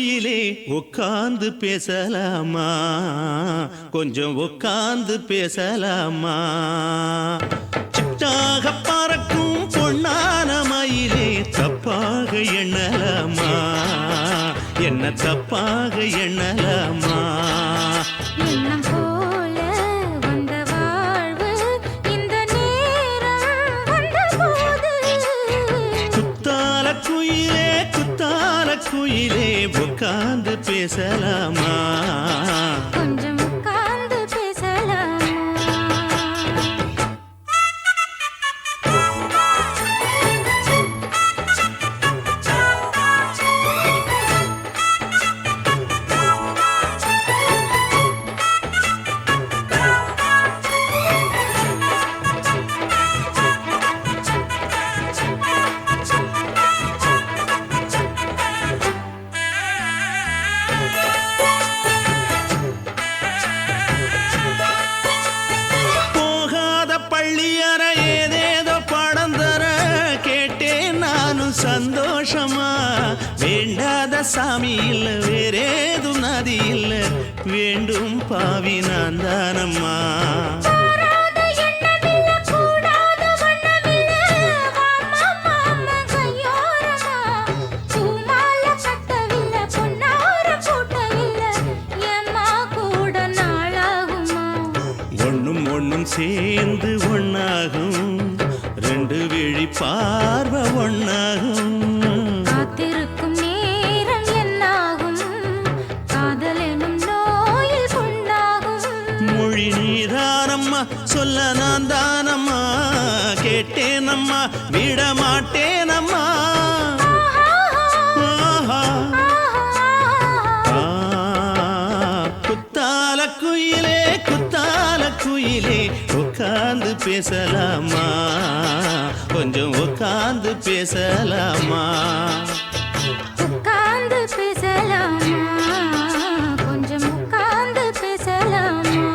குயிலே உட்கார்ந்து பேசலாமா, கொஞ்சம் உட்கார்ந்து பேசலாமா. சிட்டாக பறக்கும் பொன்னான மயிலே தப்பாக எண்ணலாமா, என்ன தப்பாக எண்ணலாமா. எண்ணம் போல வந்த வாழ்வு இந்த நேரம் வந்தபோது குத்தால குயிலே குத்தால குயிலே உட்கார்ந்து பேசலாமா, கொஞ்சம் உட்கார்ந்து பேசலாமா. சந்தோஷமா வேண்டாத சாமி இல்ல வேறேது நதி இல்ல வேண்டும் பாவி நான் தானம்மா. ஒன்னும் ஒன்னும் சேர்ந்து ஒன்னாகும், ரெண்டு விழி பார்வை ஒன்னாகும். காத்திருக்கும் நேரம் என்னாகும், காதல் எனும் நோயில் புண்ணாகும். மொழி நீதானம்மா சொல்ல நான் தானம்மா, கேட்டேனம்மா விட மாட்டேனம்மா. குத்தால குயிலே குத்தால குயிலே உட்கார்ந்து பேசலாமா, கொஞ்சம் உட்கார்ந்து பேசலாமா. உட்கார்ந்து பேசலாமா, கொஞ்சம் உட்கார்ந்து பேசலாமா.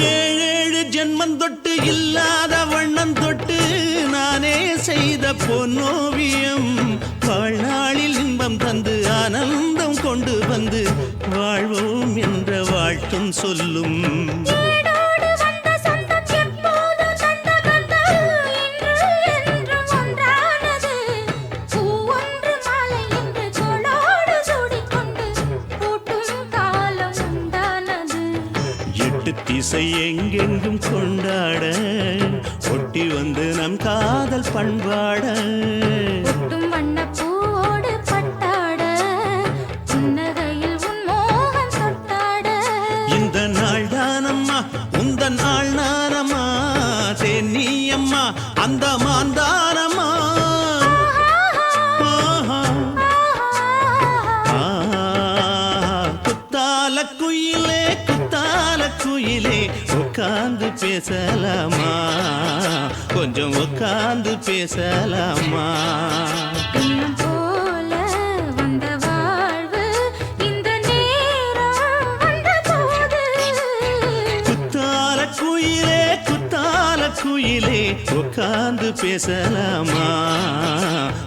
ஏழேழு ஜென்மம் தொட்டு இல்லாத வண்ணம் தொட்டு நானே செய்த பொன்னோவியம், வாழ்நாளில் இன்பம் தந்து ஆனந்தம் கொண்டு வந்து வாழ்வோம் என்ற வாழ்த்தும் சொல்லும். திசை எங்கெங்கும் கொண்டாட ஒட்டி வந்து நம் காதல் பண்பாட, வண்ணப்பூவோடு பட்டாட புன்னகையில் உன் மோகம் தொட்டாட. இந்த நாள் தானம்மா உந்த நாள் நானம்மா, தென்னியம்மா அந்த மாந்தானம்மா. குத்தால குயிலே குத்தால குயிலே உட்கார்ந்து பேசலாமா, கொஞ்சம் உட்கார்ந்து பேசலாமா. எண்ணம் போல வந்த வாழ்வு இந்த நேரம் வந்தபோது குத்தால குயிலே குத்தால குயிலே உட்கார்ந்து பேசலாமா,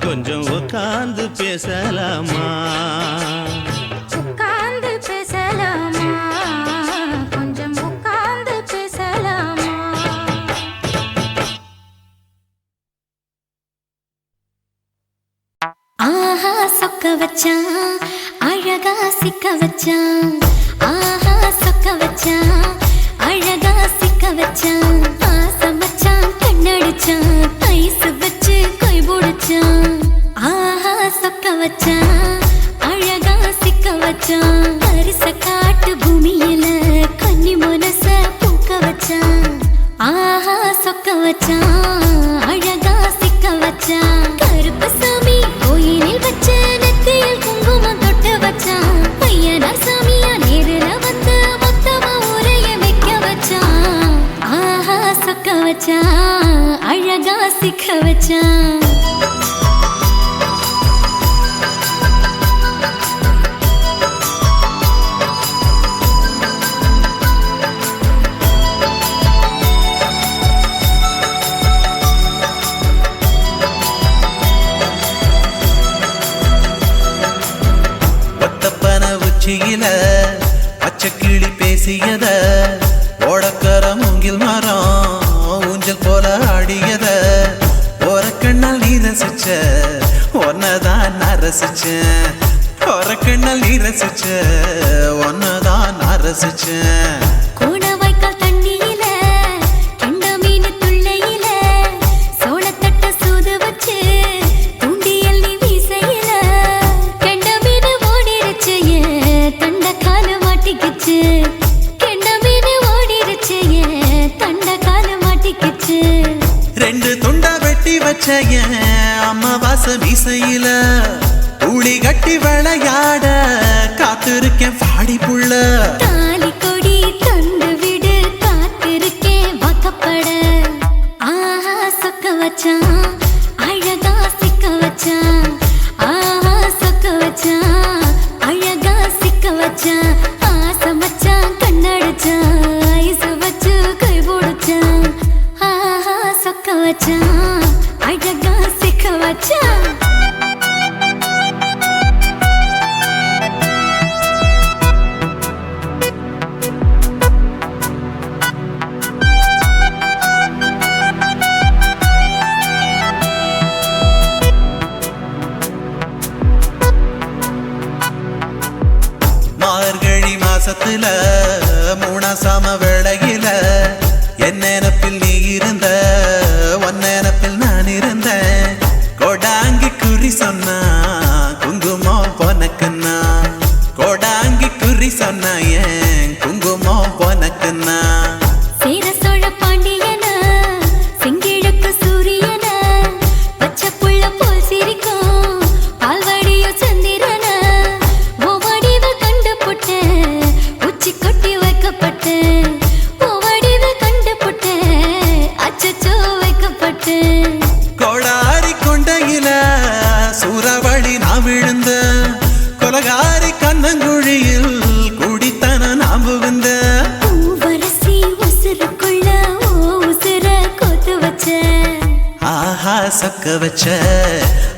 கொஞ்சம் உட்கார்ந்து பேசலாமா. உட்கார்ந்து பேசலாமா, கொஞ்சம் உட்கார்ந்து பேசலாமா. ஆஹா சொக்க வச்சான் அழகா சிக்க வச்சான், ஆஹா சொக்க வச்சான் அழகா சிக்க வச்சான். ஆசை மச்சான் கண்ணடிச்சான், ஐஸ் வச்சு கை பிடிச்சான். ஆஹா சொக்க வச்சான் அழகா சிக்க வச்சான், அரிச காட்டு பூமியில கன்னி மனச பூக்க வச்சான். ஆஹா சொக்க வச்சான் அழகா சிக்க வச்சான், கருப்பு சாமி கோயிலில் வச்ச நெத்தியில் குங்குமம் தொட்டு வச்சான். வச்சான் அழகா சிக்க வச்சான் உச்சியில பச்சைக்கிளி பேசியத ஓடக்கர மூங்கில் மரம் ஊஞ்சல் போல ஆடியத ஒரு கண்ணால் நீ ரசிச்ச ஒன்னதான் நான் ரசிச்சேன் ஒரு கண்ணால் நீ ரசிச்ச ஒன்னதான் நான் ரசிச்சேன் கோணவாய்க்கால் தண்ணியில கெண்ட மீன் துள்ளையில சோளத்தட்ட சூது வச்சு தூண்டியல் நீ வீசையில கெண்ட மீன் ஓடிருச்சு தண்ட காலு மாட்டிக்கிச்சு கெண்ட மீன் ஓடிருச்சு தண்ட காலு மாட்டிக்கிச்சு ரெண்டு துண்டா வெட்டி வச்ச அம்மாவாச வீசையில ஊழி கட்டி விளையாட காத்திருக்கேன் பாடி புள்ள தாலி கொடி தந்து விடு காத்திருக்கேன் வாக்கப்பட ஆஹா சொக்க வச்சான் அழகா சிக்க வச்சான் ஆஹா சொக்க வச்சான் அழகா சிக்க வச்சான் ஆசை மச்சான் கண்ணடிச்சான் ஐசு வச்சு கை போடுச்சான் ஆஹா சொக்க வச்சான் அழகா சிக்க வச்சான் மார்கழி மாசத்துல மூணாசாம வேளையில என் நினப்பில் நீ இருந்த உன் நினப்பில் நான் இருந்தேன் கோடாங்கி குறி சொன்னா குங்குமம் பொனக்குன்னா கோடாங்கி குறி சொன்னா ஏன் குங்குமம் பொனக்குன்னா சேர சோழ பாண்டியன செங்கிழக்கு சூரியன பச்சை புள்ள போல் சிரிக்கும் பால்வடியோ சந்திரன ஓவடிவ கண்டு புட்ட உச்சி கொட்டி வைக்கப்பட்டு ஓவடிவ கண்டு புட்ட அச்சச்சோ வைக்கப்பட்டு கோடாரி கொண்டையில சூறாவளி நான் விழுந்த கொலகாரி கண்ணங்குழியில் குடித்தன நாம் புகுந்த பூவரசி உசுருக்குள்ள ஓ உசுர கொத்து வச்ச ஆஹா சொக்க வச்ச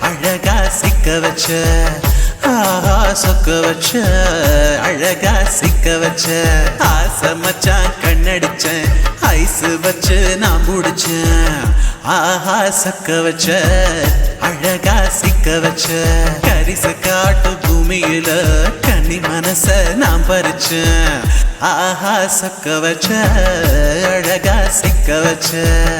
அழகா சிக்க வச்ச ஆஹா சொக்க வச்ச அழகா சிக்க வச்ச ஆசை மச்சான் கண்ணடிச்சேன் ஐசு வச்சு நான் முடிச்சேன் ஆஹா சொக்க வச்ச அழகா சிக்க வச்ச கரிச காட்டு பூமியில கன்னி மனச நான் பறிச்சேன் ஆஹா சொக்க வச்ச அழகா சிக்க வச்ச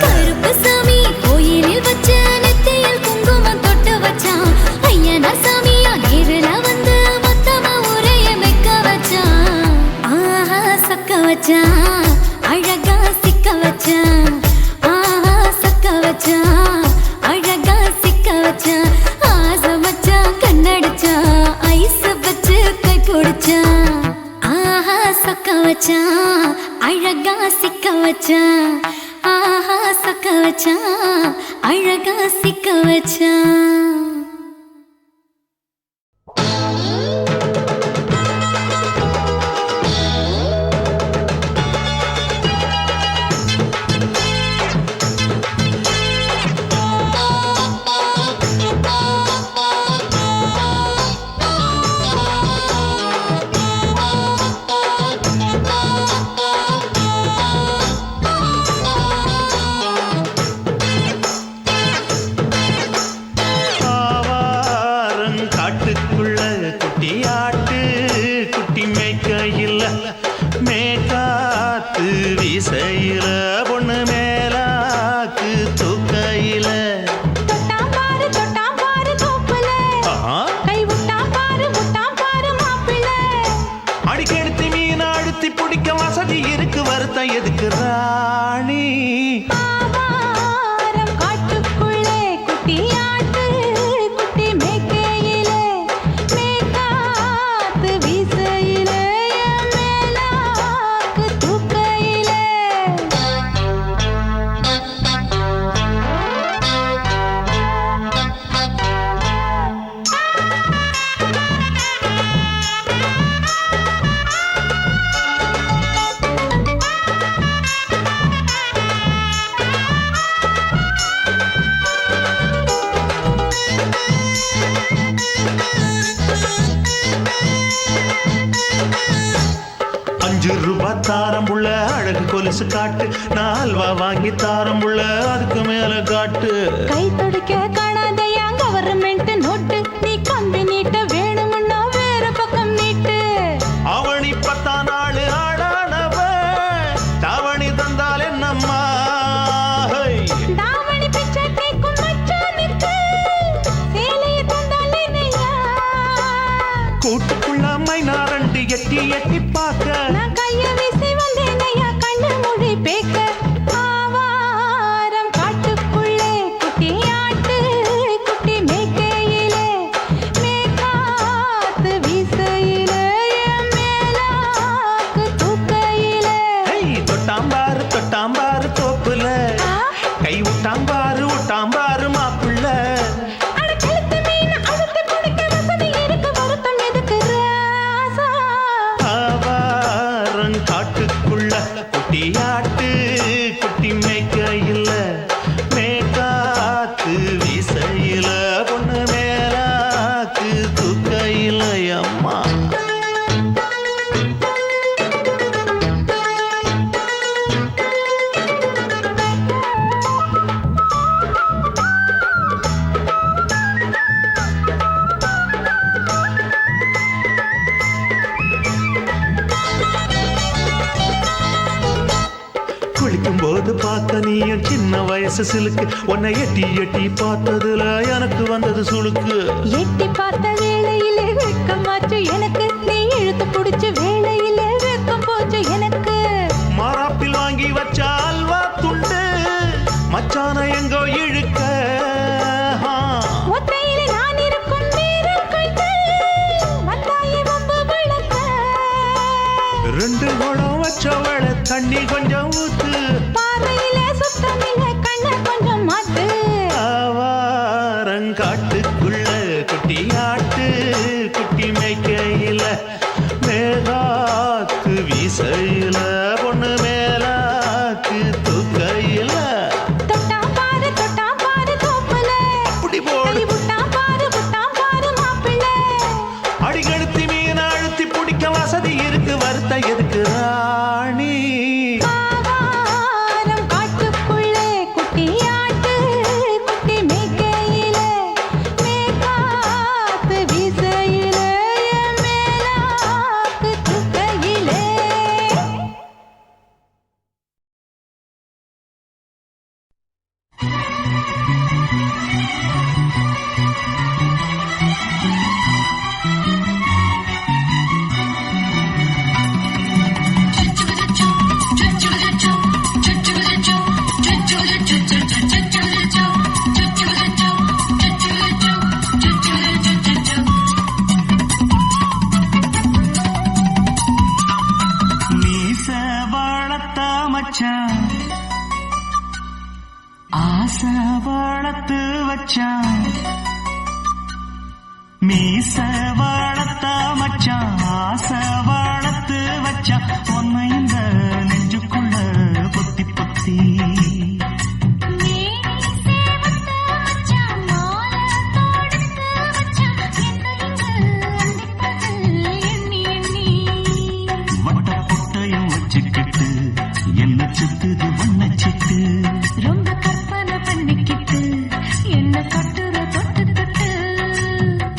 கருப்பு சாமி கோயிலில் வச்ச நெத்தியில் குங்குமம் தொட்டு வச்சான் ஐயனா சாமியா நேரில் வந்து மொத்தமா உரைய வைக்க வச்சான் ஆஹா சொக்க வச்சான் அழகா சிக்க வச்சான் ஆஹா சொக்க வச்சான் அழகா சிக்க வச்சான் ஆசை மச்சான் கண்ணடிச்சான் ஐஸ் வச்சு கை பிடிச்சான் ஆஹா சொக்க வச்சான் அழகா சிக்க வச்சான் ஆஹா சொக்க வச்சான் அழகா சிக்க வச்சான் காட்டுக்குள்ள குட்டியாட்டு குட்டி மேய்க்கையில் மேக்காத்து வீசையில பொண்ணு மேலாக்கு தூக்கையில அடிக்கெடுத்து மீன் அழுத்தி பிடிக்க வசதி இருக்கு வருத்தம் எதுக்கு ராணி கொலுசு காட்டு நான் அல்வா வாங்கி தாரம் உள்ள அதுக்கு மேல காட்டு கை துடிக்க காணாதையா கவர்மெண்ட் நோட்டு நீ கம்பி நீட்ட வேணும்னா வேற பக்கம் நீட்டு அவனி 10 நாள் ஆடானவ தாவணி தந்தால் என்னம்மா தாவணி பிச்சை கேக்கும் மச்சானுக்கு சேலைய தந்தால் என்னையா கூட்டுக்குள்ள மைனாரண்டு எட்டி எட்டி பார்க்க நான் கைய வீசி வந்தேனையா கண்ணு மொழி பேக்க ஆவாரம் காட்டுக்குள்ளே குட்டி ஆட்டு குட்டி மேய்க்கையிலே மேக்காத்து வீசையிலே என் மேலாக்கு தூக்கையிலே தொட்டாம்பாரு தோப்புல கை விட்டாம்பாரு மாப்பிள்ள அட கழுத்து மீன் அழுத்து குடிக்க வசதி இருக்கு வருத்தம் எதுக்கு ராசா ஆவாரம் காட்டுக்குள்ள குட்டியாட்டு குட்டி மேய்க்கையில மேக்காத்து வீசையில பொண்ணு மேலாக்கு தூக்கையில அம்மா குளிக்கும் போது பார்த்த நீயும் சின்ன வயசு சிலுக்கு உன்னை எட்டி எட்டி பார்த்ததுல எனக்கு வந்தது சுளுக்கு எட்டி பார்த்த வேளையிலே வெட்கமாச்சு எனக்கு நீ இழுத்து புடிச்ச வேளையிலே வெட்கம் போச்சு எனக்கு மாறாப்பில் வாங்கி வச்ச அல்வா துண்டு மச்சான எங்கோ இழுக்க ஒத்தையிலே நான் இருக்கும் நேரம் கண்டு வந்தாயே வம்பு விளக்க 2 குடம் வச்சவள தண்ணி கொஞ்சம் ஊத்து பார்வையிலே சுத்தமில்லை கண்ண கொஞ்சம் மாத்து ஆவாரங்காட்டுக்குள்ள குட்டியாட்டு குட்டி மேய்க்கையில மேலாக்கு வீசையில பொண்ணு மேலாக்கு தூக்கையில தொட்டாம் பாரு தோப்புல அப்படி போடு கை விட்டாம் பாரு மாப்பிள்ளை அடிக்கடுத்தி மீன் அழுத்தி பிடிக்க வசதி இருக்கு வருத்த எதுக்கு ராணி ஆவாரம் காட்டுக்குள்ளே குட்டி ஆட்டு குட்டி மேய்க்கையிலே மேக்காத்து வீசையிலே என் மேலாக்கு தூக்கையிலே மீச வளர்த்த மச்சான் ஆசை வளர்த்து வச்சான் மீச வளர்த்த மச்சான் ஆசை வளர்த்து வச்சான் உன்னை இந்த நெஞ்சுக்குள்ள பொத்தி பொத்தி வட்ட பொட்டையும் வச்சுக்கிட்டு என்ன சுத்துது ஒன்ன சிட்டு ரொம்ப கற்பனை பண்ணிக்கிட்டு என்ன கட்டுற தொட்டு தொட்டு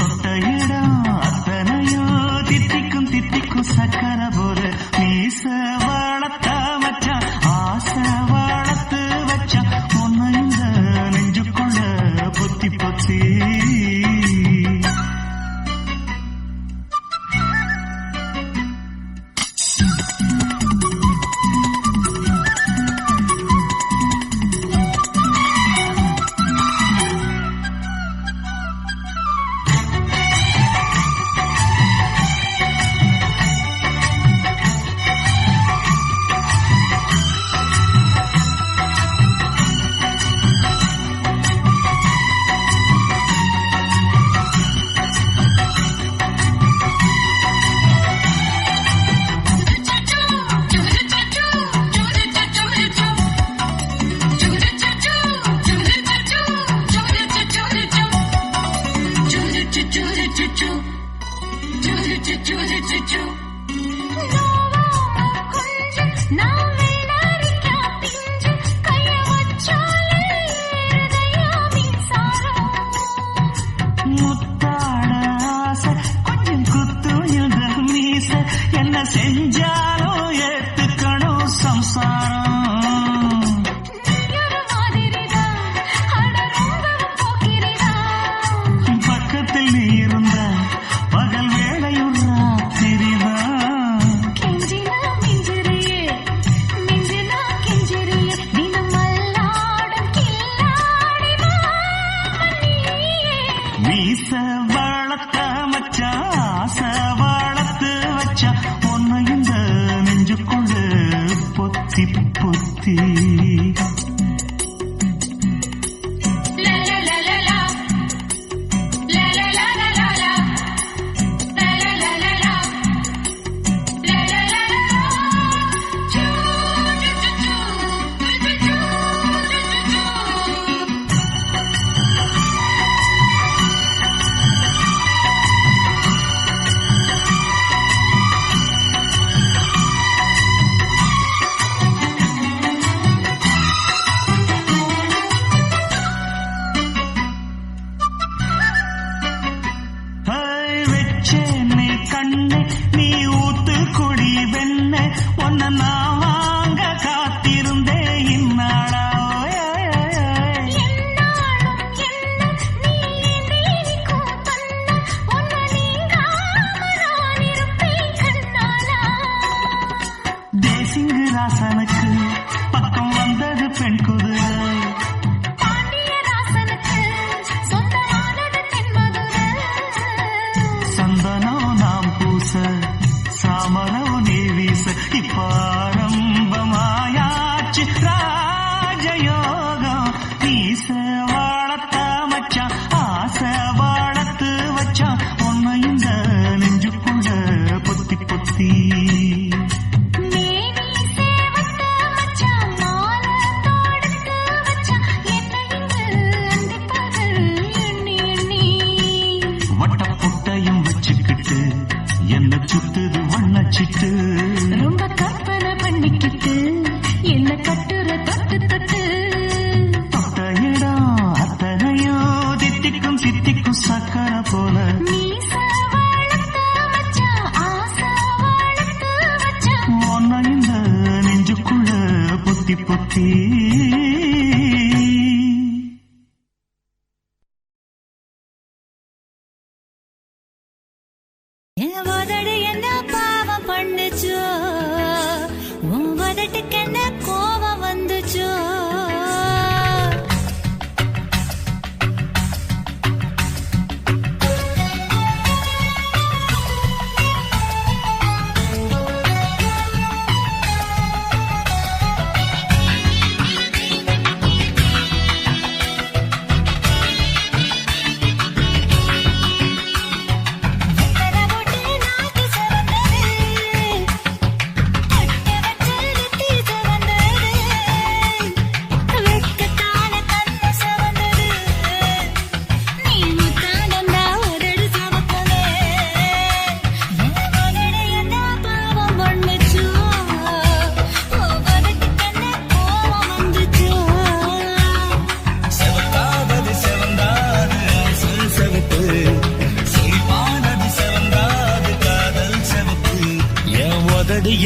தொட்ட இடம் அத்தனையோ தித்திக்கும் சக்கரை போல மீச வளர்த்த மச்சான் ஆசை வளர்த்து வச்சான் உன்னை இந்த நெஞ்சுக்குள்ள பொத்தி பொத்தி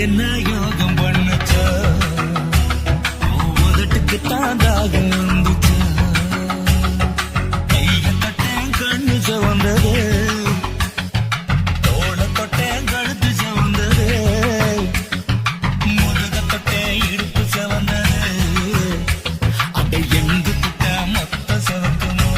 என்ன யோகம் பண்ணுச்சா உதட்டுக்கு தாண்டாக வந்துச்சா கைய தொட்டேன் கண்ணு சவந்தது தோள தொட்டேன் கழுத்து சவந்தது முதுக தொட்டேன் இடுப்பு சவந்தது அதை எங்கு தொட்ட மொத்த சவக்குமோ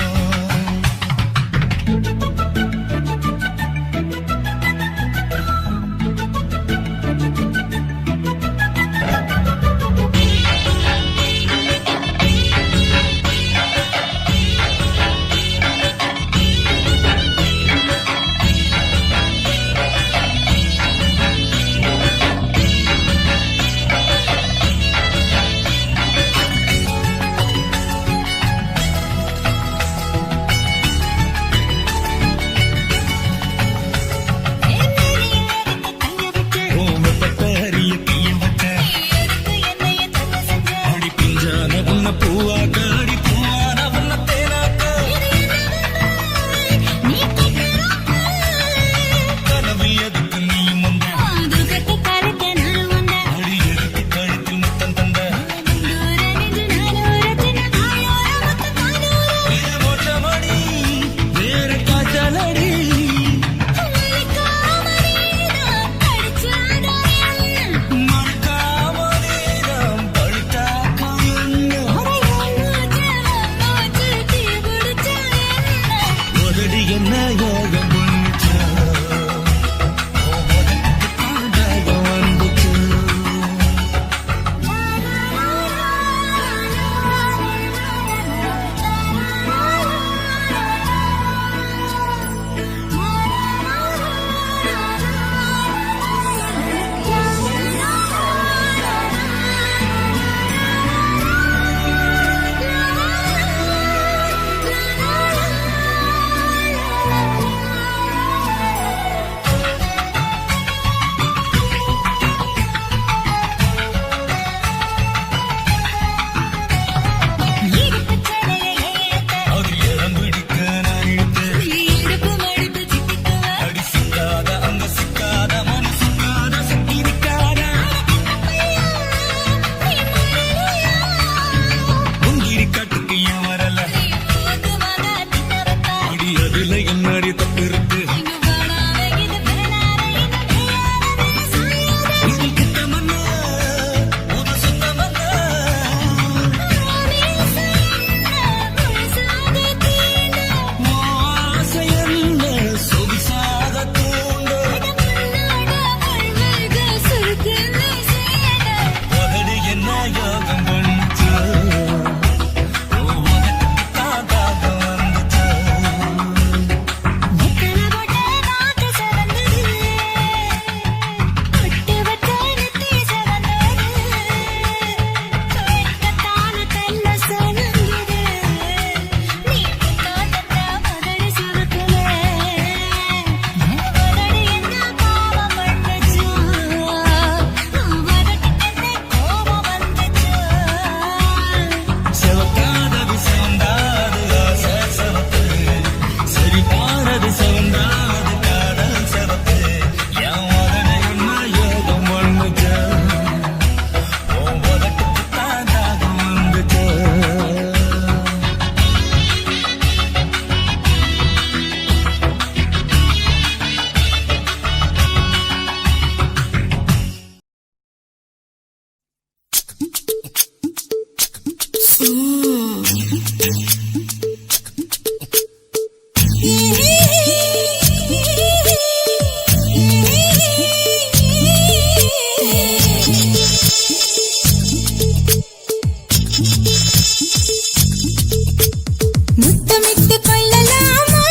முத்தமிட்டு கொள்ளலாமா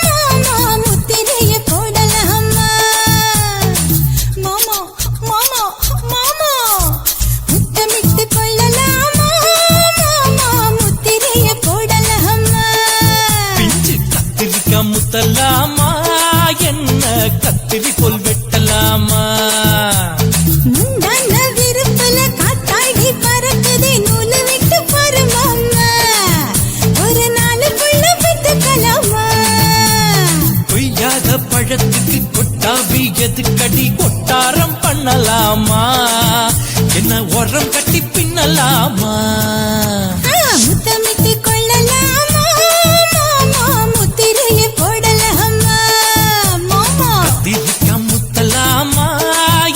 மாமா முத்திரைய போடலாமா மாமா மாமா மாமா முத்தமிட்டு கொள்ளலாமா மாமா முத்திரைய போடலாமா பிஞ்சு கத்திரிக்காய் முத்தலாமா என்ன கத்திரி போல் வெட்டலாமா முந்தான விருப்பல காத்தாடி பறக்குதே நூலு விட்டு பாரு மாமா ஒரு நாளுக்குள்ள பெற்றுக்கலாமா கொய்யாத பழத்துக்கு கொட்டாவி எதுக்கடி கொட்டாரம் பண்ணலாமா என்ன உரம் கட்டி பின்னலாமா முத்தமிட்டு கொள்ளலாமா மாமா முத்திரைய போடலாமா மாமா கத்திரிக்காய் முத்தலாமா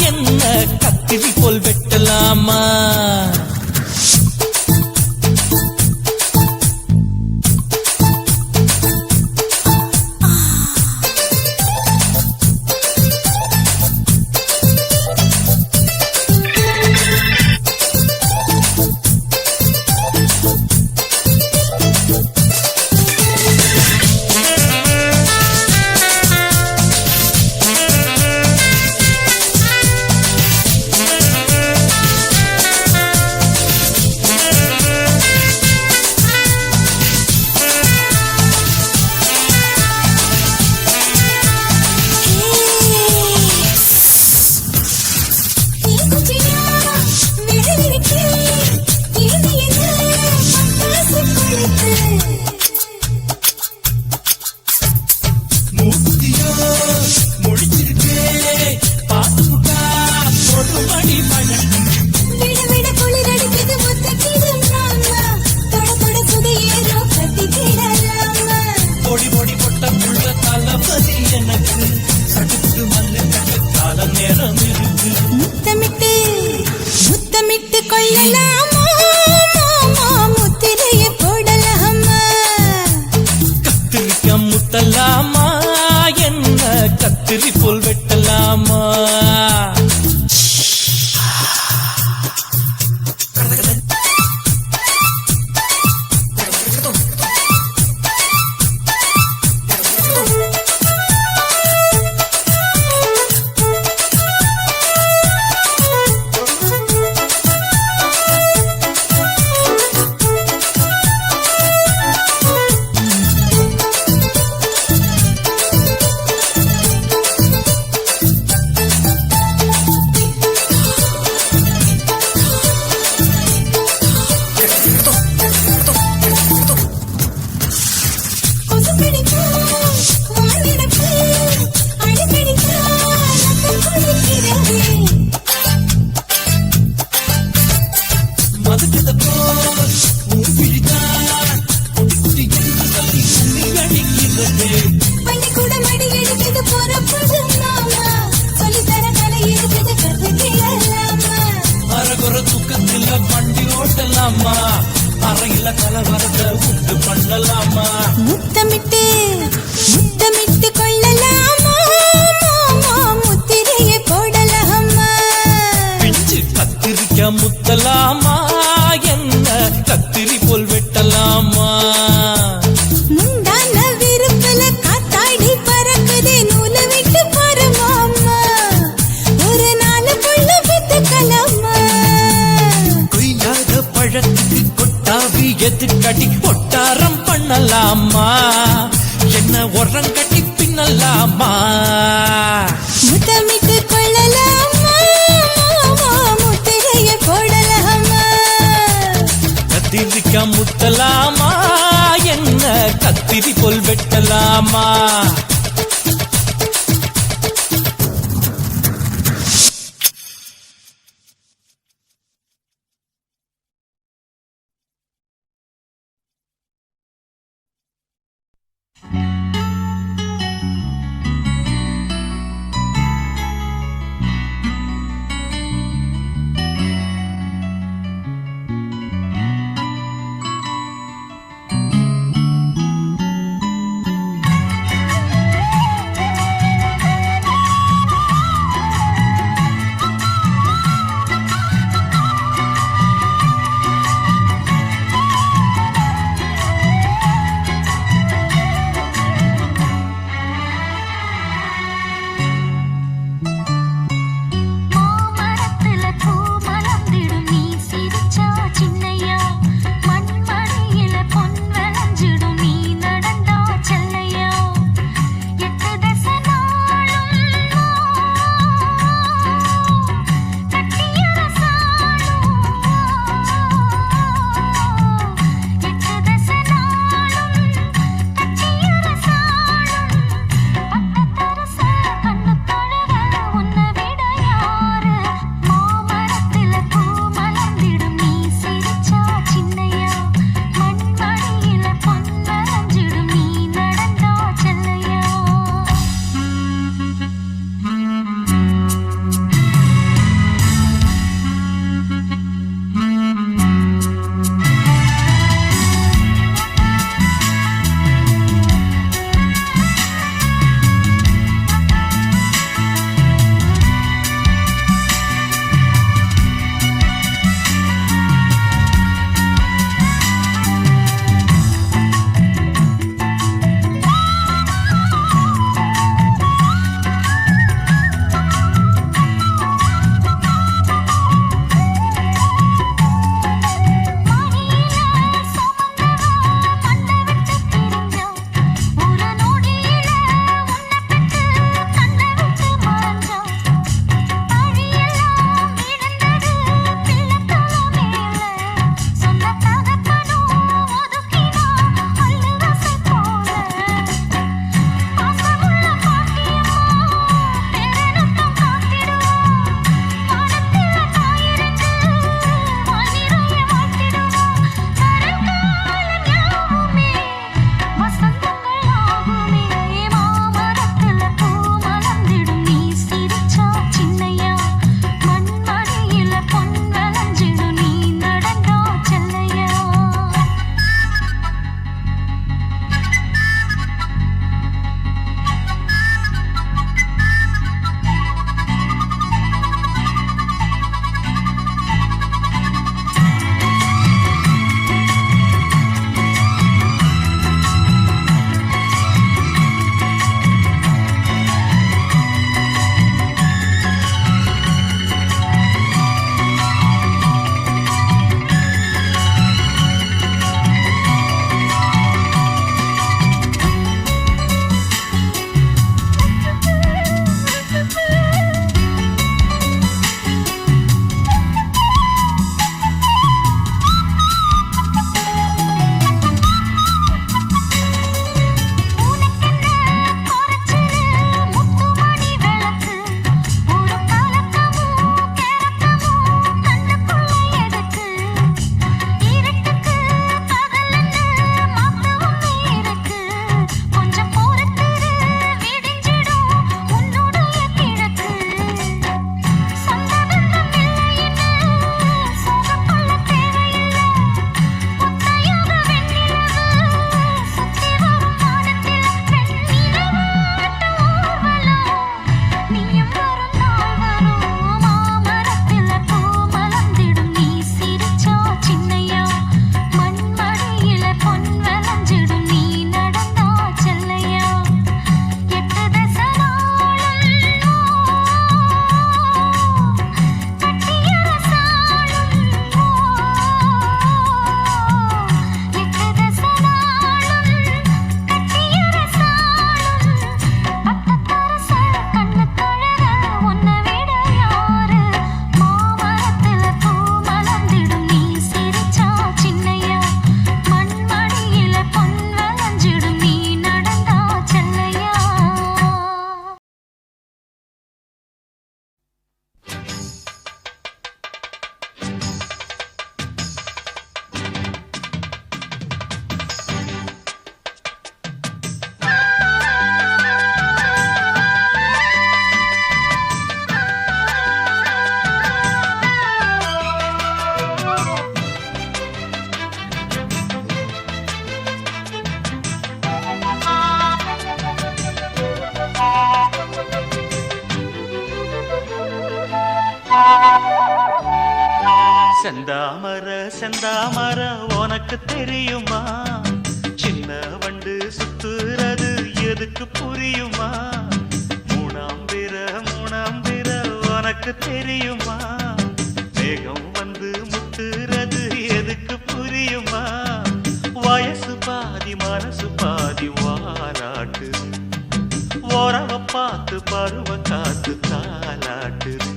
என்ன கத்திரி போல் வெட்டலாமா மூக்குத்தியோ முடிச்சிருக்கே பாத்துக்கா ஒரு மணி மழை விட விட குளிர் அடிக்குது முத்தக்கிடும் மாமா தொட தொட சுதையேறோ கத்திக்கிடலாமா பொடி பொடி பொட்ட புள்ள தளபதி எனக்கு சடுக்கு மல்லு கட்டு கால நேரம் இருக்கு முத்தமிட்டு முத்தமிட்டு கொள்ளலாமா மாமா முத்திரைய போடலாமா கத்திரிக்காய் முத்தலாமா என்ன கத்திரி போல் வெட்டலாமா கொசு பிடிக்கும் வானிடப்பு அடிக்கடிக்கா ரத்தம் குளிக்கிறது மதுக்கத போல் பிடித்தான் குட்டி குட்டி என்று சொல்லி உண்ணி அடிக்கிறது பள்ளிக்கூட மடி எடுக்குது போறப்போது மாமா சொல்லித்தர கலை இருக்குது கத்துக்கிடலாமா அரகுற தூக்கத்தில் வண்டி ஓட்டலாமா அறையில கலவரத்தை உண்டு பண்ணலாமா முத்தமிட்டு முத்தமிட்டு கொள்ளலாமா மாமா முத்திரைய போடலாமா பிஞ்சு கத்திரிக்காய் முத்தலாமா என்ன கத்திரி போல் வெட்டலாமா முந்தான விருப்பல காத்தாடி பறக்குதே நூலு விட்டு பாரு மாமா ஒரு நாளுக்குள்ள பெற்றுக்கலாமா கொய்யாத பழத்துக்கு கொட்டாவி எதுக்கடி கொட்டாரம் பண்ணலாமா என்ன உரம் கட்டி பின்னலாமா முத்தமிட்டு கொள்ளலாமா மாமா முத்திரைய போடலாமா கத்திரிக்காய் முத்தலாமா என்ன கத்திரி போல் வெட்டலாமா செந்தாமர செந்தாமர உனக்கு தெரியுமா சின்ன வண்டு சுத்துறது எதுக்கு புரியுமா மூணாம் பிற உனக்கு தெரியுமா மேகம் வந்து முட்டுறது எதுக்கு புரியுமா வயசு பாதி மனசு பாதி வாராட்டு ஓரவ பார்த்து பருவ காத்து தாலாட்டுது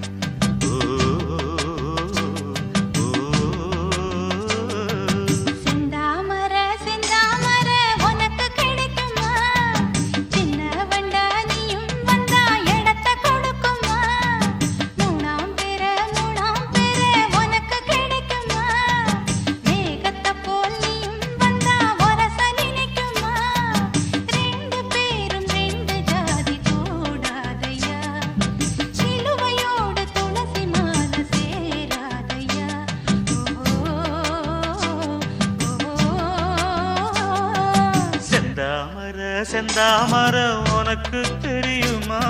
செந்தாமர உனக்கு தெரியுமா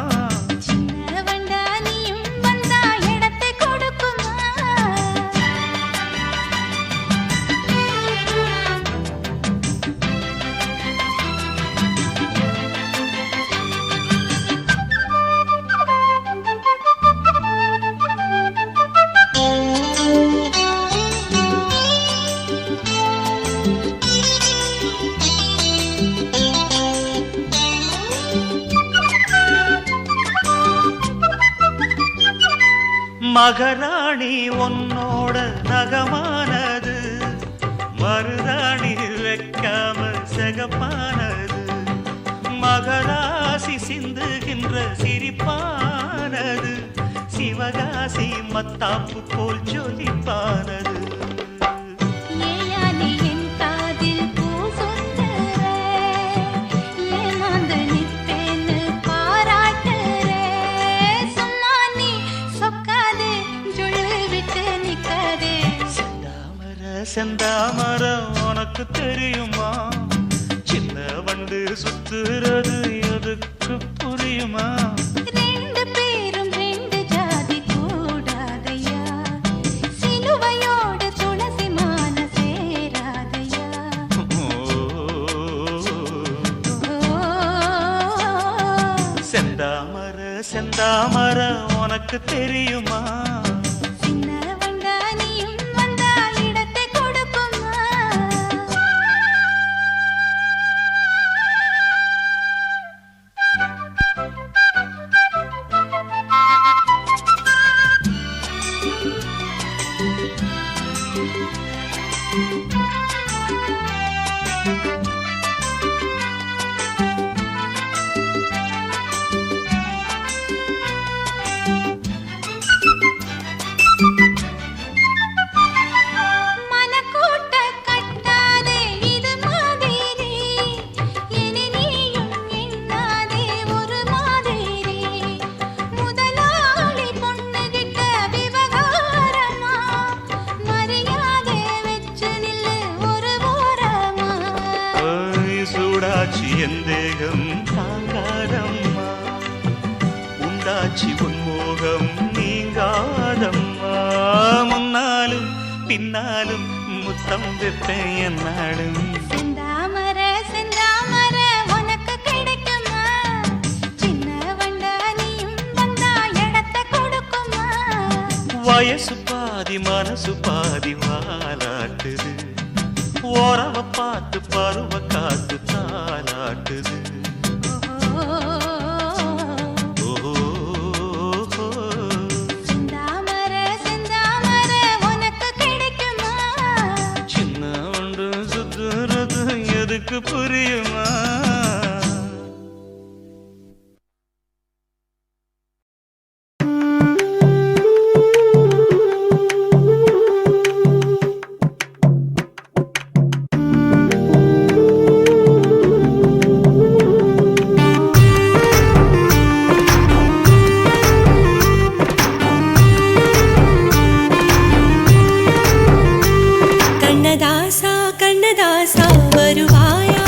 சின்ன வண்டா நீயும் வந்தா இடத்தை கொடுக்குமா மகராணி உன்னோட நகமானது மருதாணி வைக்காம செகப்பானது மகராசி சிந்துகின்ற சிரிப்பானது சிவகாசி மத்தாப்பு போல் ஜொலிப்பானது செந்தாமர உனக்கு தெரியுமா சின்ன வண்டு சுத்துறது எதுக்கு புரியுமா ரெண்டு பேரும் ரெண்டு ஜாதி கூடாதையா சிலுவையோடு துளசி மான சேராதையா செந்தாமர செந்தாமர உனக்கு தெரியுமா எந்தேகம் தாங்காதம்மா உண்டாச்சி உன்மோகம் நீங்காதம்மா முன்னாலும் பின்னாலும் முத்தம் வைப்பேன் என்னாலும் செந்தாமர செந்தாமர உனக்கு கிடைக்குமா சின்ன வண்டா நீயும் வந்தா இடத்தை கொடுக்குமா வயசு பாதி மனசு பாதி வாலாட்டுது ஓரவ பார்த்து பருவ காத்து தாலாட்டுது செந்தாமர செந்தாமர உனக்கு கிடைக்குமா சின்ன ஒன்று சுத்துறது எதுக்கு புரியுமா கண்ணதாசா வருவாயா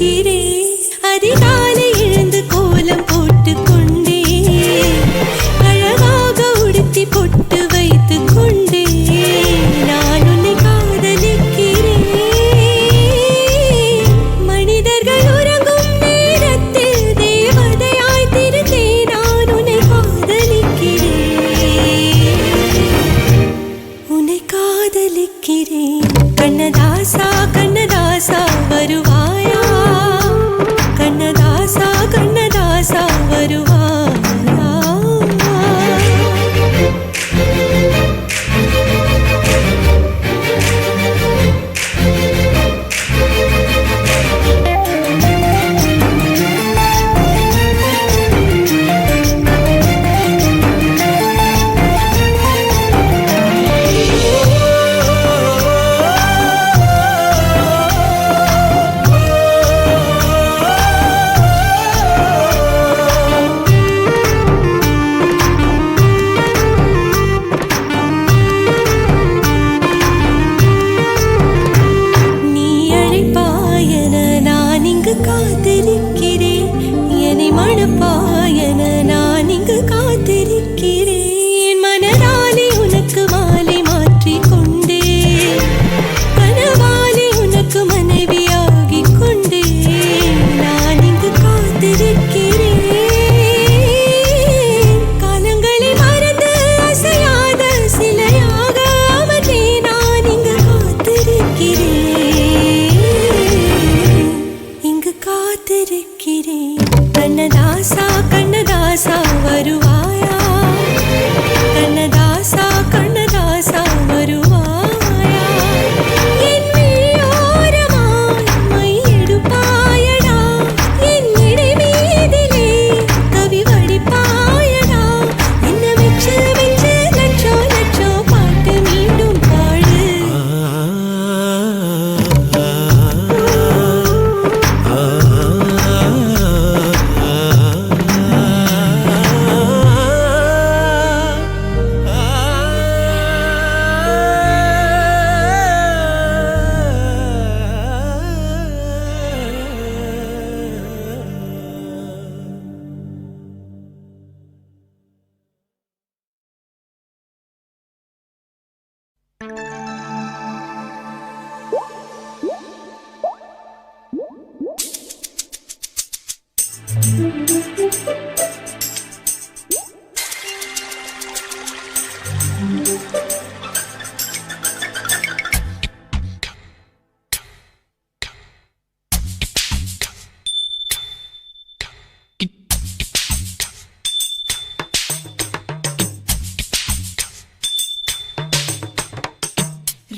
காதலிக்கிறேன் அதிகாலை எழுந்து கோலம் போட்டு கொண்டே அழகாக உடுத்தி பொட்டு வைத்து கொண்டே நான் உன்னை காதலிக்கிறேன் மனிதர்கள் உறங்கும் நேரத்தில் தேவதையாய் திருந்தே நான் உன்னை காதலிக்கிறேன் கண்ணதாசா கண்ணதாசா வருவாயா கண்ணதாசா கண்ணதாசா வருவாயா காத்திருக்கிறேன் என்னை மணப்பாயன நான் இங்கு காத்திருக்கிறேன் மனதாலே உனக்கு மாலை மாற்றிக் கொண்டே கனவாலே உனக்கு மனைவியாகிக் கொண்டே நான் இங்கு காத்திருக்கிறேன் காலங்களை மறந்து அசையாத சிலையாக அவனே நான் இங்கு காத்திருக்கிறேன் கண்ணதாசா கண்ணதாசா வருவாயா கண்ணதாசா கண்ணதாசா வருவாயா என் விழியோரமாய் மையெடுப்பாயடா என் இடை மீதிலே கவி வடிப்பாயடா என்ன வெச்சு வெச்சு லட்சோ லட்சோ பாட்டு மீண்டும் பாடு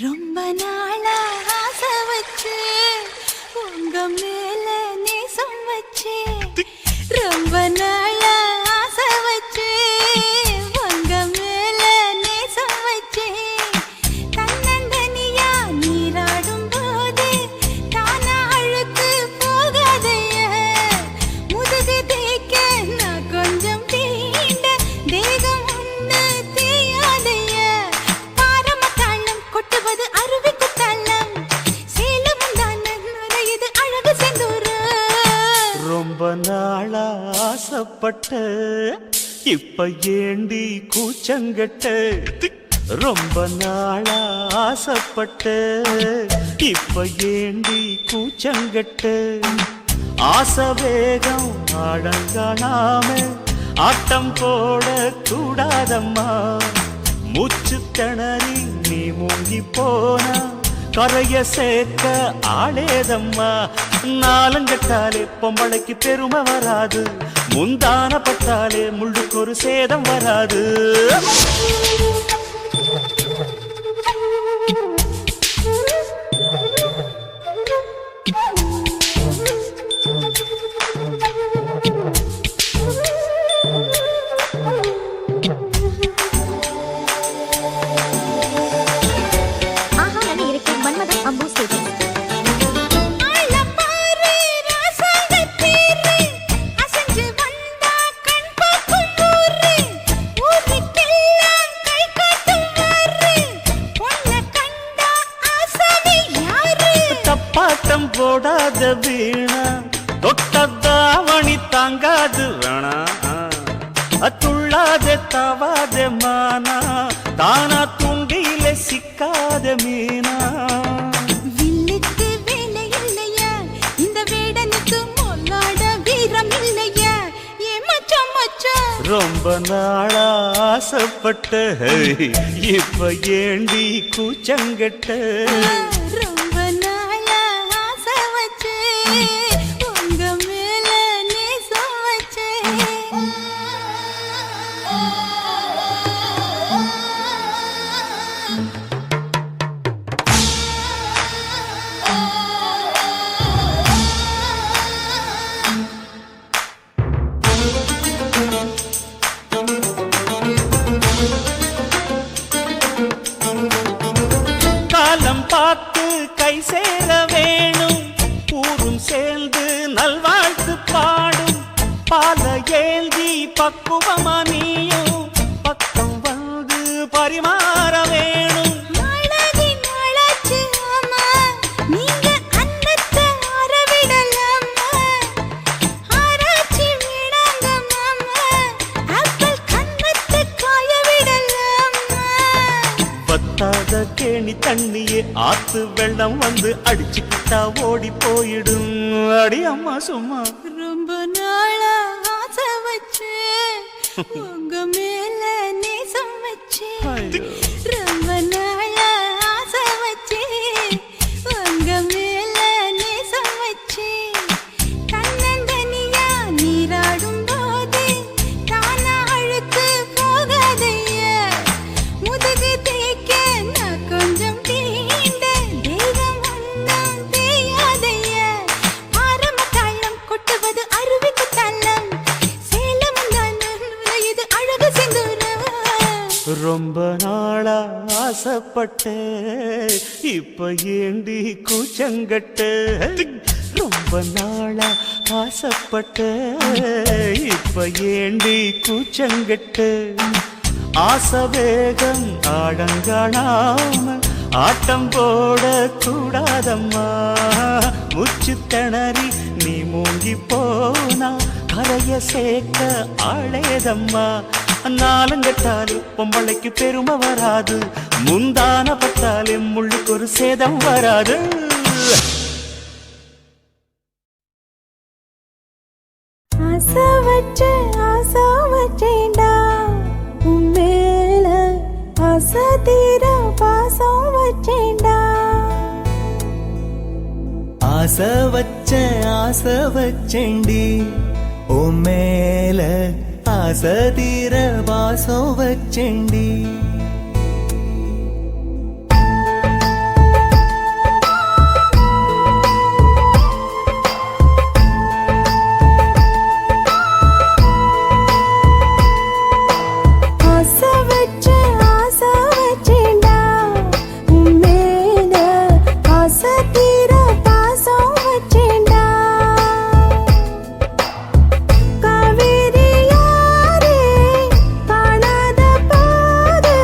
ரொம்ப நாளா ஆசை வச்சு உங்க மேல நேசம் வச்சு ரொம்ப நாளா ஆசை வச்சு உங்க மேல நேசம் வச்சு தன்னந்தனியா நீராடும் போது தானா அழுக்கு போகாதைய முதுகு தேய்க்க நான் கொஞ்சம் தீண்ட தேகம் ஒன்று தேயாதைய பாரமத்தாளம் கொட்டுவது அருவி குத்தாளம் சேலமும் தான நுரையுது அழகு செந்தூர ரொம்ப நாளா ஆசைப்பட்ட இப்ப ஏண்டி கூச்சங்கட்ட ரொம்ப நாளா ஆசைப்பட்ட இப்ப ஏண்டி கூச்சங்கட்ட ஆசை வேகம் அடங்கானாம ஆட்டம் போட கூடாதம்மா மூச்சு திணறி நீ மூங்கி போனா கரைய சேர்க்க ஆளேதம்மா நாலங்கட்டாலே பொம்பளைக்கு பெருமை வராது முந்தான பட்டாலே முள்ளுக்கு ஒரு சேதம் வராது கை போடாத வீணா தொட்டதாவணி தாங்காது வேணா துள்ளாதே தவாதே மானா தானா தூண்டியில சிக்காத மீனா வில்லுக்கு வேலை இல்லையா இந்த வேடனுக்கு மொல்லாட வீரம் இல்லையா ஏ மச்சான் மச்சான் ரொம்ப நாளா ஆசைப்பட்ட இப்ப ஏண்டி கூச்சங்கட்ட ரொம்ப நாளா ஆசை வச்சேன் உங்க மேல நேசம் வச்சேன் காலம் பார்த்து கை சேர வேணும் ஊரும் சேர்ந்து நல்வாழ்த்து பாடும் பால ஏந்தி பக்குவமா நீயும் பக்கம் வந்து பரிமாற வேணும் நாளாகி நாளாச்சு ஆமா நீங்க அன்னத்தை அறவிடலாமா ஆராய்ச்சி விடாங்க மாமா ஆப்பிள் கன்னத்தை காய விடலாமா பத்தாத கேணி தண்ணியே ஆத்து வெள்ளம் வந்து அடிச்சுக்கிட்டா ஓடி போயிடும் அடி அம்மா சும்மா ரொம்ப நாளா ஆசை வச்சேன் உங்க மேல நேசம் வச்சேன் ஐயோ. ரொம்ப நாளா ஆசை வச்சேன் உங்க மேல நேசம் வச்சேன் கண்ணந்தனியா நீராடும் போது தானா அழுத்து போகாதையா முதுகு தேய்க்க நான் கொஞ்சம் தீண்ட தெய்வம் ஒன்றும் தேயாதையா ஆரம்ப தாளம் கொட்டுவது அருவிக்கு தள்ளம் சேலம் இது அழகு செந்தூரம் ரொம்ப நாளா ஆசைப்பட்ட இப்ப ஏண்டி கூச்சங்கட்ட ரொம்ப நாளா ஆசைப்பட்ட இப்ப ஏண்டி கூச்சங்கட்ட ஆசை வேகம் ஆடங்காணாம ஆட்டம் போட கூடாதம்மா முச்சு திணறி நீ மூங்கி போனா கரைய சேர்க்க ஆளேதம்மா நாலங்கட்டாலே பொம்பளைக்கு பெருமை வராது முந்தான பட்டாலே முள்ளுக்கு ஒரு சேதம் வராது ஆசை வச்சேன்டா உன் மேல ஆசை தீர பாசம் வச்சேன்டா ஆசை வச்சேண்டி ஓ மேல ஆசை தீர வாசம் வச்சேண்டி ஆசை வச்சேன்டா உன் மேல ஆசை தீர பாசம் வச்சேன்டா காவேரி யாரே காணாத போது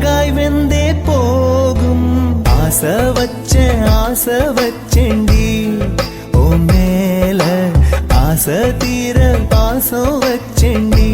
காய் வெந்தே போகும் ஆசை வச்சேண்டி உன் மேல ஆசை தீர பாசம் வச்சேண்டி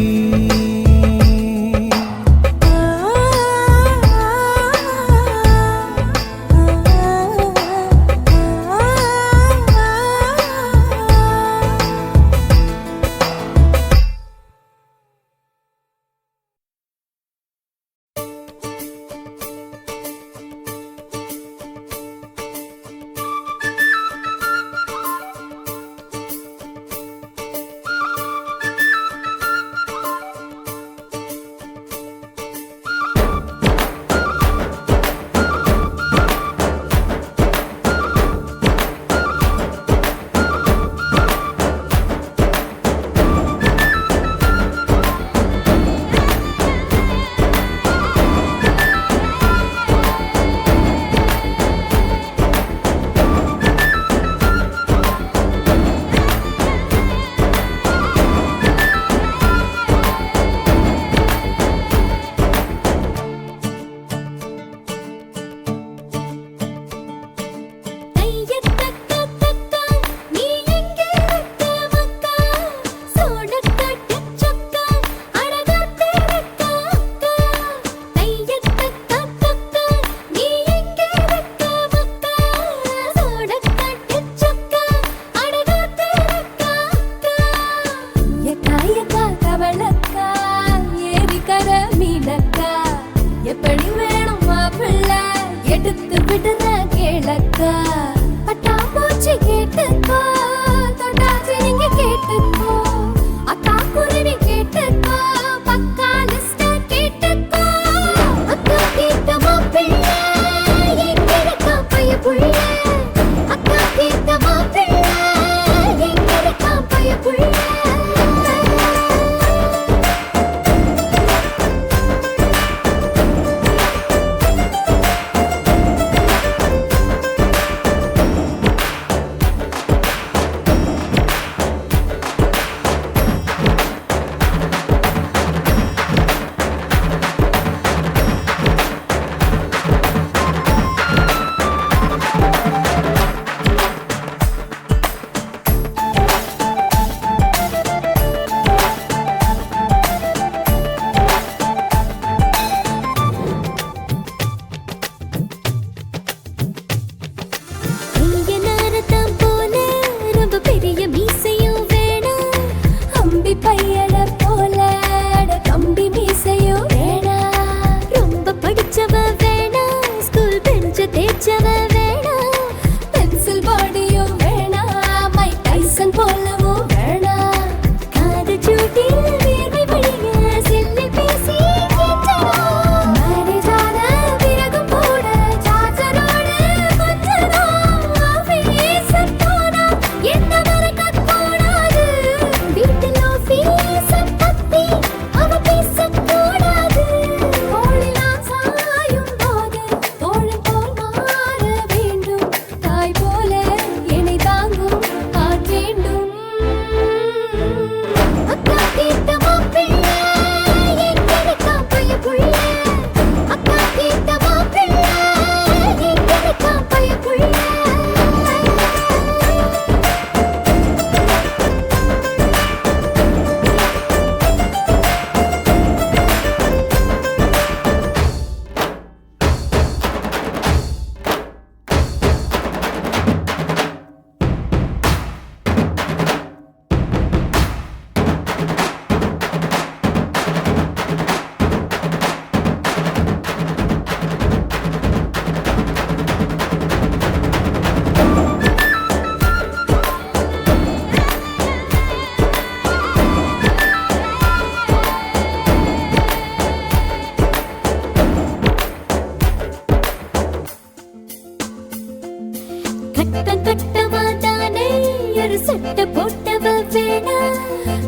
சட்டை போட்டவ வேணா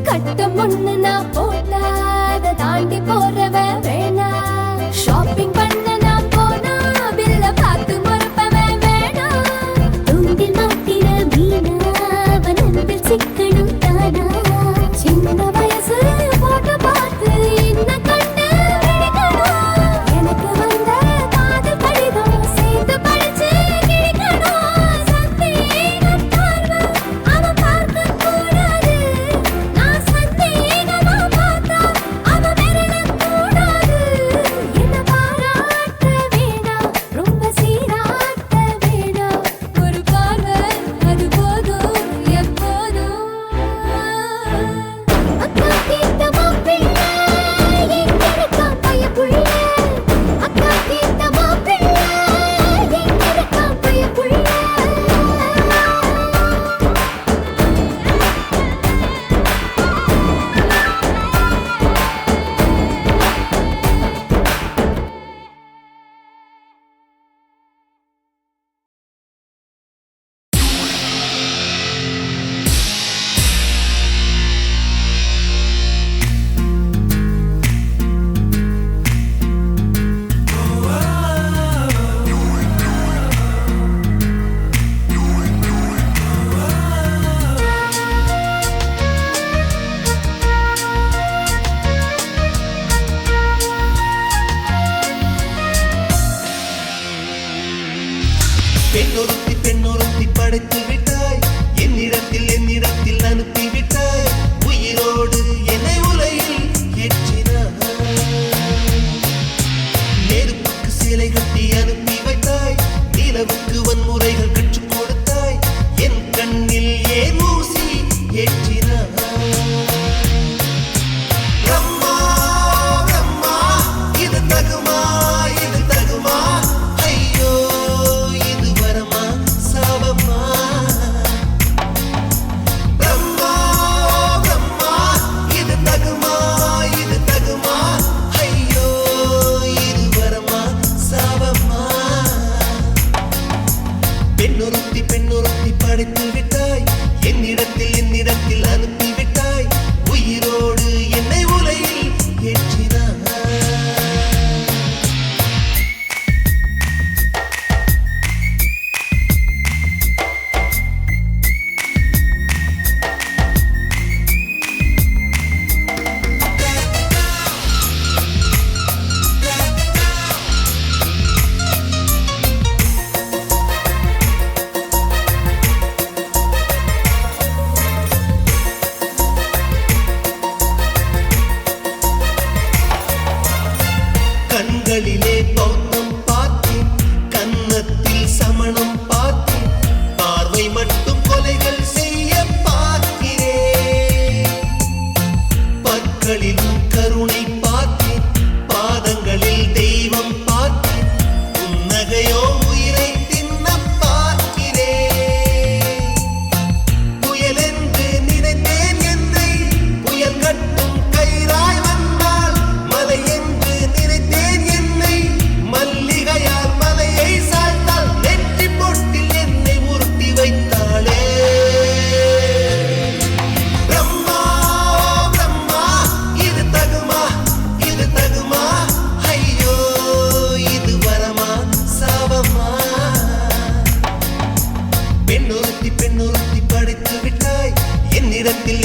கட்டம் ஒண்ணு நான் போட்டா அதை தாண்டி போறவ வேணா ஷாப்பிங் பண்ண நான் போனா பில்ல பார்த்து முறப்பவ வேணா தூண்டில் மாட்டின மீனா அவன் அன்பில் சிக்கணும் தானா சின்ன வயசு போட்டோ பார்த்து என்ன கண்ணு எனக்கு வந்து பெண்ணொருத்தி படைத்து விட்டாய் என்னிடத்தில் அனுப்பி விட்டாய் உயிரோடு என்னை உலையில் ஏற்றினாய் நெருப்புக்கு சிலை கட்டி அனுப்பி வைத்தாய் நிலவுக்கு வன்முறைகள் கற்றுக் கொடுத்தாய் என் கண்ணில் ஏன் ஊசி ஏற்றினாய் பிரம்மா பிரம்மா இது தகுமா ஐயோ இது வரமா சாபமா பிரம்மா பிரம்மா இது தகுமா ஐயோ இது வரமா சாபமா பெண்ணொருத்தி படைத்து விட்டாய் என்னிடத்தில் அனுப்பி விட்டாய் உயிரோடு என்னை உலையில் ஏற்றினாய் கண்களிலே பௌத்தம் பார்த்தேன் கன்னத்தில் சமணம் பார்த்தேன் பார்வை மட்டும் கொலைகள் செய்ய பார்க்கிறேன் பற்களிலும் கருணை பார்த்தேன் பாதங்களில் தெய்வம் பார்த்தேன் புன்னகையோ உயிரை தின்ன பார்க்கிறேன் புயல் என்று நினைத்தேன் என்னை புயல் கட்டும் கயிறாய் வந்தால் மலை என்று நினைத்தேன் என்னை மல்லிகையால் மலையை சாய்த்தால் நெற்றி பொட்டில் என்னை உருட்டி வைத்தாளே பிரம்மா பிரம்மா இது தகுமா ஐயோ இது வரமா சாபமா பெண்ணொருத்தி படைத்து விட்டாய் என்னிடத்தில்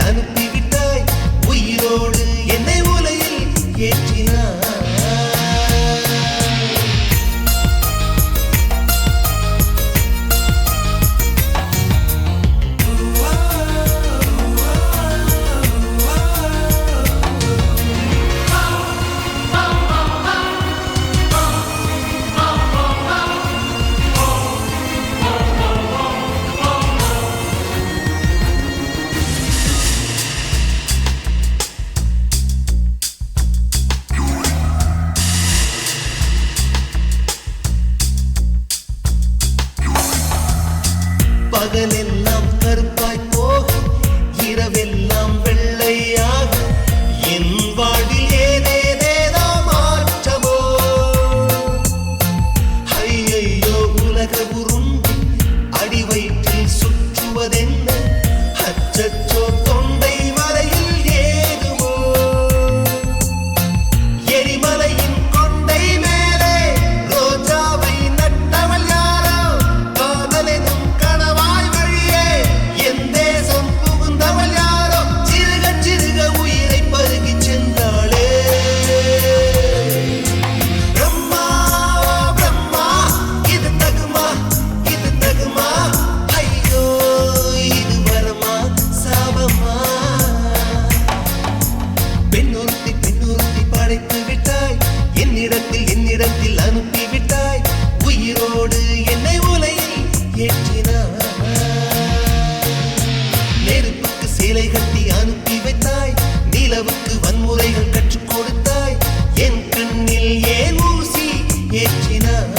அனுப்பி விட்டாய் உயிரோடு என்னை உலையில் ஏற்றினாய் பகலெல்லாம் கருப்பாய் போக இரவெல்லாம் வெள்ளையாக என் வாழ்வில் ஏதேதேதோ மாற்றமோ ஐயையோ உலக உருண்டி அடி வயிற்றில் சுற்றுவதென்ன அச்சச்சோ தொண்டை மலையில் ஏதுமோ எரிமலையின் கொண்டை மேலே ரோஜாவை நட்டவள் யாரோ காதலெனும் கணவாய் வழியே என் தேசம் புகுந்தவள் யாரோ சிறுக உயிரை பருகிச் சென்றாளே பிரம்மா பிரம்மா இது தகுமா ஐயோ இது வரமா சாபமா பெண்ணொருத்தி படைத்து விட்டாய் என்னிடத்தில் அனுப்பி விட்டாய் உயிரோடு என்னை உலையில் ஏற்றினாய் நெருப்புக்கு சிலை கட்டி அனுப்பி வைத்தாய் நிலவுக்கு வன்முறைகள் கற்றுக் கொடுத்தாய் என் கண்ணில் ஏன் ஊசி ஏற்றினாய்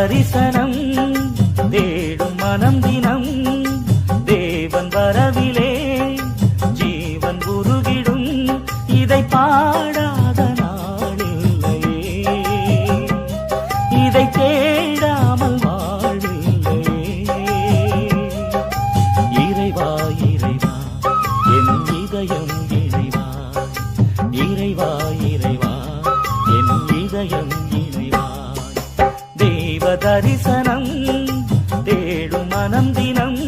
தரிசனம் தேடும் மனம் தினம் தேவன் வரவிலே ஜீவன் உருகிடும் இதை பாடாத நாளில்லையே இதை தேடாமல் வாழில்லையே இறைவா இறைவா என் இதயம் இறைவா இறைவா இறைவா என் இதயம் இறைவா தேவ தரிசனம் தேடும் மனம் தினம்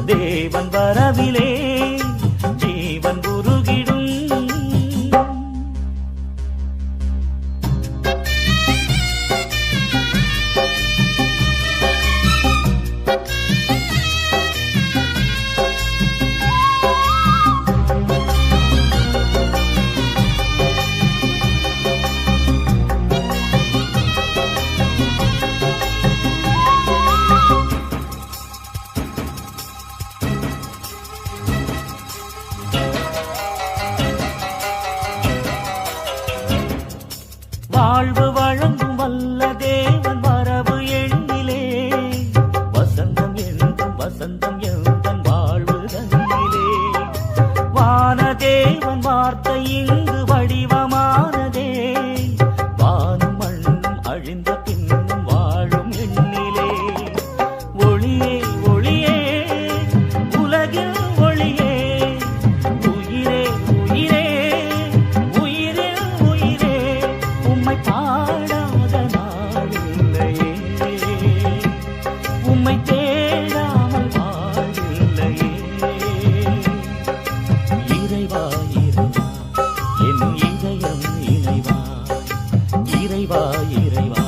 தேவன் வரவிலே ஜீவன் உருகிடும் வாழ்வு வழங்கும் வல்ல தேவன் வரவு எண்ணிலே வசந்தம் என்றும் வசந்தம் எந்தன் வாழ்வு தன்னிலே வானதேவன் வார்த்தை இங்கு வடிவமானதே வானும் மண்ணும் அழிந்த பின்னும் வாழும் எண்ணிலே ஒளியே ஒளியே உலகில் ஒளியே உயிரே உயிரே உயிரில் உயிரே உம்மை பாடாத நாளில்லையே உம்மை தேடாமல் வாழில்லையே இறைவா இறைவா என் இதயம் இறைவா இறைவா இறைவா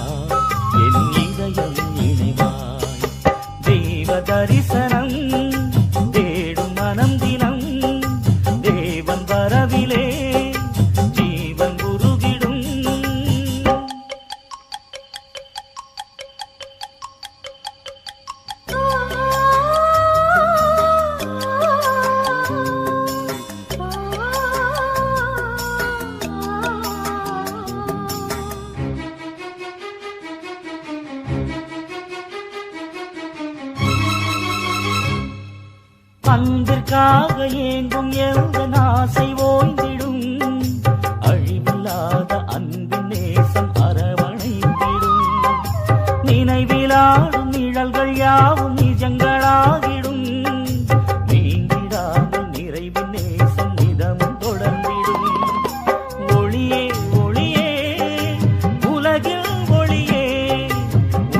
என் இதயம் இறைவா தெய்வ தரிசனம் தேடும் மனம் தினம் தேவன் வரவிலே ஜீவன் உருகிடும் அன்பிற்காக ஏங்கும் எந்த ஆசை ஓய்ந்திடும் அழிவில்லாத அன்பின் நேசம் அரவணைத்திடும் நினைவிலாடும் நிழல்கள் யாவும் நிஜங்களாகிடும் நீங்கிடாமல் நிறைவின் நேசம் நிதமும் தொடர்ந்திடும் ஒளியே ஒளியே உலகில் ஒளியே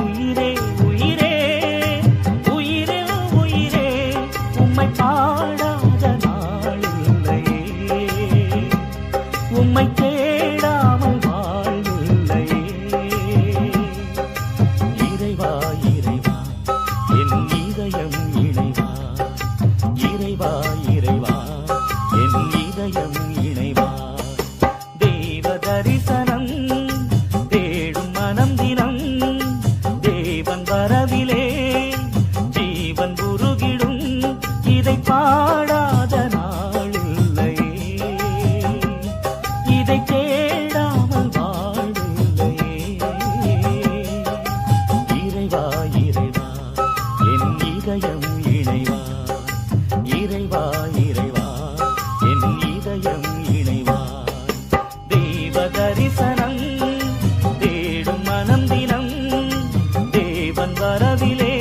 உயிரே உயிரே உயிரில் உயிரே உம்மை பாடாத நாளில்லையே உம்மை தேடாமல் வாழ்வில்லையே இறைவா இறைவா என் இதயம் இணைவா இறைவா இறைவா என் இதயம் இணைவா தேவ தரிசனம் தேடும் மனம் தினம் தேவன் வரவிலே ஜீவன் உருகிடும் இதை பாடாத நாளில்லையே இதை தேடாமல் வாழில்லையே இறைவா இறைவா என் இதயம் இணைவா இறைவா இறைவா என் இதயம் இணைவா தேவ தரிசனம் தேடும் மனம் தினம் தேவன் வரவிலே